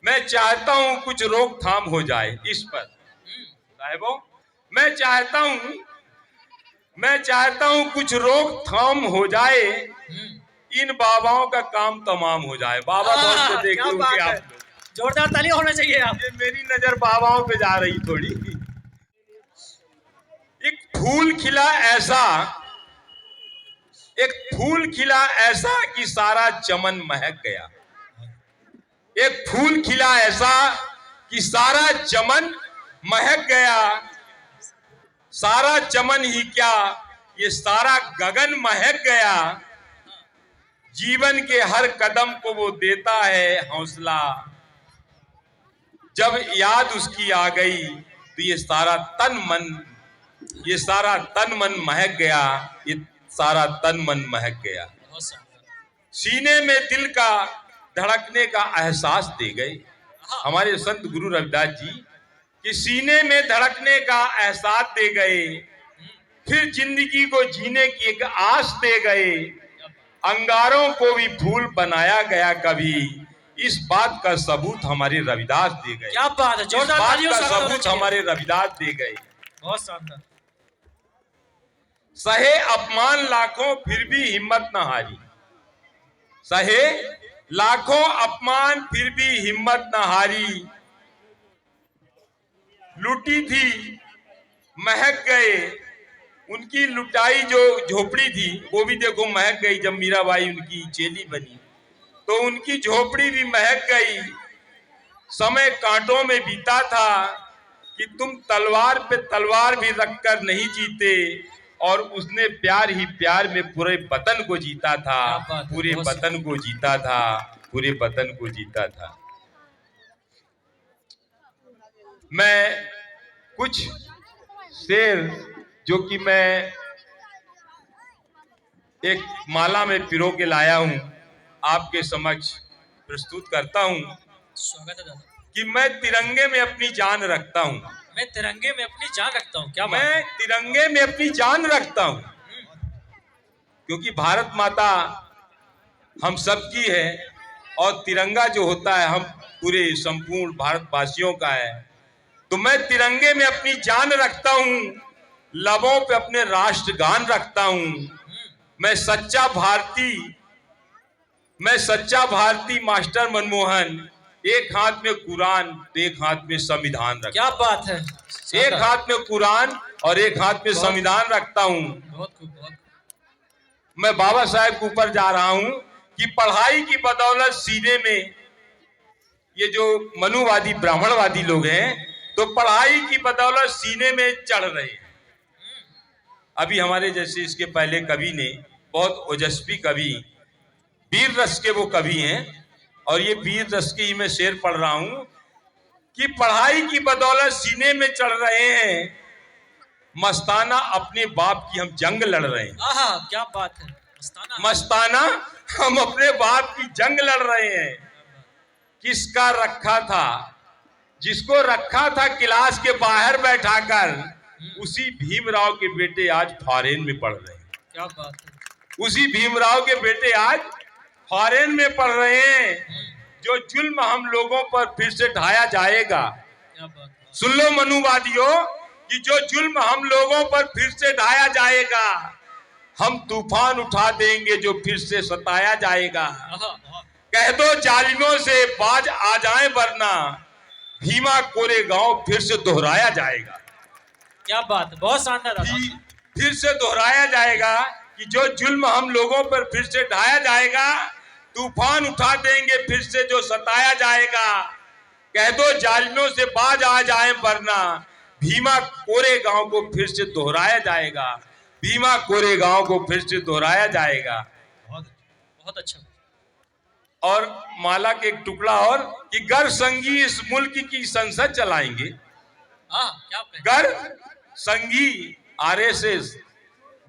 मैं चाहता हूं कुछ रोकथाम हो जाए इस पर। साहिबों, मैं चाहता हूं कुछ रोकथाम हो जाए, इन बाबाओं का काम तमाम हो जाए। बाबा दौड़ के देख लूं कि आप लोग जोरदार ताली होना चाहिए। आप ये मेरी नजर बाबाओं पे जा रही थोड़ी। एक फूल खिला ऐसा कि सारा चमन महक गया। एक फूल खिला ऐसा कि सारा चमन महक गया। सारा चमन ही क्या, ये सारा गगन महक गया। जीवन के हर कदम को वो देता है हौसला। जब याद उसकी आ गई तो ये सारा तन मन महक गया। ये सारा तन मन महक गया। सीने में दिल का धड़कने का एहसास दे गए हमारे संत गुरु रविदास जी, कि सीने में धड़कने का एहसास दे गए। फिर जिंदगी को जीने की एक आस दे गए। अंगारों को भी फूल बनाया गया कभी, इस बात का सबूत हमारे रविदास दे गए। क्या बात है, जोरदार तालियों का सबूत हमारे रविदास दे गए। बहुत शानदार। सहे अपमान लाखों फिर भी हिम्मत न हारी। सहे लाखों अपमान फिर भी हिम्मत न हारी। लूटी थी महक गए, उनकी लुटाई जो झोपड़ी थी वो भी देखो महक गई। जब मीराबाई उनकी चेली बनी तो उनकी झोपड़ी भी महक गई। समय कांटों में बीता था कि तुम तलवार पे तलवार भी रखकर नहीं जीते, और उसने प्यार ही प्यार में पूरे वतन को जीता था। पूरे वतन को जीता था, पूरे वतन को जीता था। मैं कुछ शेर जो कि मैं एक माला में पिरो के लाया हूं, आपके समक्ष प्रस्तुत करता हूं। स्वागत है दादा। कि मैं तिरंगे में अपनी जान रखता हूं। मैं तिरंगे में अपनी जान रखता हूं। क्या बात? मैं तिरंगे में अपनी जान रखता हूं, क्योंकि भारत माता हम सबकी है और तिरंगा जो होता है हम पूरे संपूर्ण भारतवासियों का है। तो मैं तिरंगे में अपनी जान रखता हूं, लबों पे अपने राष्ट्रगान रखता हूं। मैं सच्चा भारती मास्टर मनमोहन, एक हाथ में कुरान तो एक हाथ में संविधान रखता। क्या बात है। एक हाथ में कुरान और एक हाथ में संविधान रखता हूं। बहुत खूब। मैं बाबा साहेब के ऊपर जा रहा हूं कि पढ़ाई की बदौलत सीने में, ये जो मनुवादी ब्राह्मणवादी लोग हैं तो पढ़ाई की बदौलत सीने में चढ़ रहे हैं। अभी हमारे जैसे इसके पहले कवि ने, बहुत ओजस्वी कवि, वीर रस के वो कवि हैं, और ये वीर रस की मैं शेर पढ़ रहा हूं कि पढ़ाई की बदौलत सीने में चढ़ रहे हैं, मस्ताना अपने बाप की हम जंग लड़ रहे हैं। आहा, क्या बात है। मस्ताना हम अपने बाप की जंग लड़ रहे हैं। किसका रखा था, जिसको रखा था क्लास के बाहर बैठाकर, उसी भीमराव के बेटे आज फॉरेन में पढ़ रहे हैं। क्या बात है। उसी भीमराव के बेटे आज फॉरेन में पढ़ रहे हैं। जो जुल्म हम लोगों पर फिर से ढाया जाएगा, क्या बात है। सुन लो मनुवादियों, कि जो जुल्म हम लोगों पर फिर से ढाया जाएगा, हम तूफान उठा देंगे जो फिर से सताया जाएगा। कह दो जालिमों से बाज आ जाए, वरना भीमा कोरेगांव फिर से दोहराया जाएगा। क्या बात है, बहुत शानदार। फिर से दोहराया जाएगा कि जो जुल्म हम लोगों पर फिर से ढाया जाएगा, तूफान उठा देंगे फिर से जो सताया जाएगा। कह दो जालिमों से बाज आ जाए, वरना भीमा कोरेगांव को फिर से दोहराया जाएगा। भीमा कोरेगांव को फिर से दोहराया जाएगा। बहुत अच्छा। और माला के एक टुकड़ा और, कि गर संगी इस मुल्क की संसद चलाएंगे। गर संगी आरएसएस,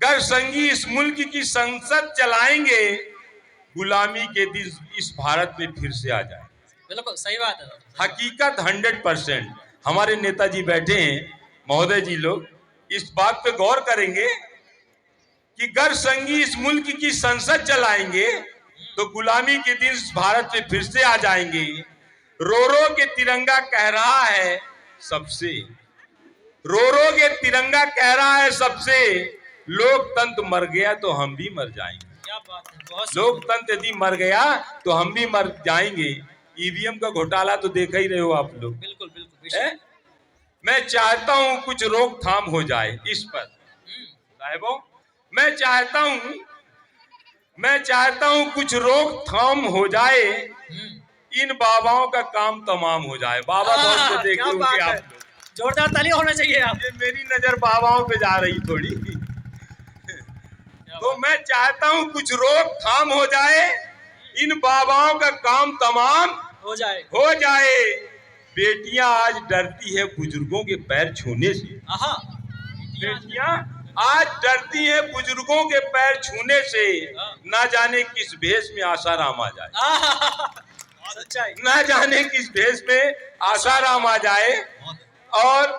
गर संगी इस मुल्क की संसद चलाएंगे, गुलामी के दिन इस भारत में फिर से आ जाए। बिल्कुल सही बात है। हकीकत 100%। हमारे नेताजी बैठे हैं, महोदय जी लोग इस बात पे गौर करेंगे कि गर संगी इस मुल्क की संसद चलाएंगे तो गुलामी के दिन इस भारत में फिर से आ जाएंगे। रो रो के तिरंगा कह रहा है सबसे, रो रो के तिरंगा कह रहा है सबसे, लोकतंत्र मर गया तो हम भी मर जाएंगे। क्या बात है, बहुत सुंदर। लोकतंत्र यदि मर गया तो हम भी मर जाएंगे। ईवीएम का घोटाला तो देखा ही रहे हो आप लोग। बिल्कुल बिल्कुल है? बेशक। मैं चाहता हूं कुछ रोकथाम हो जाए इस पर। साहिबों, मैं चाहता हूं कुछ रोकथाम हो जाए, इन बाबाओं का काम तमाम हो जाए। बाबा दौड़ के देख क्या रहे बात होंगे है, आप लोग। जोरदार ताली होना चाहिए आप। ये मेरी नजर बाबाओं पे जा रही थोड़ी। तो मैं चाहता हूं कुछ रोकथाम हो जाए, इन बाबाओं का काम तमाम हो जाए। बेटियां आज डरती है बुजुर्गों के पैर छूने से। आहा। बेटियां आज डरती है बुजुर्गों के पैर छूने से, ना जाने किस भेष में आसाराम आ जाए। आहा, सच्चाई। ना जाने किस भेष में आसाराम आ जाए। और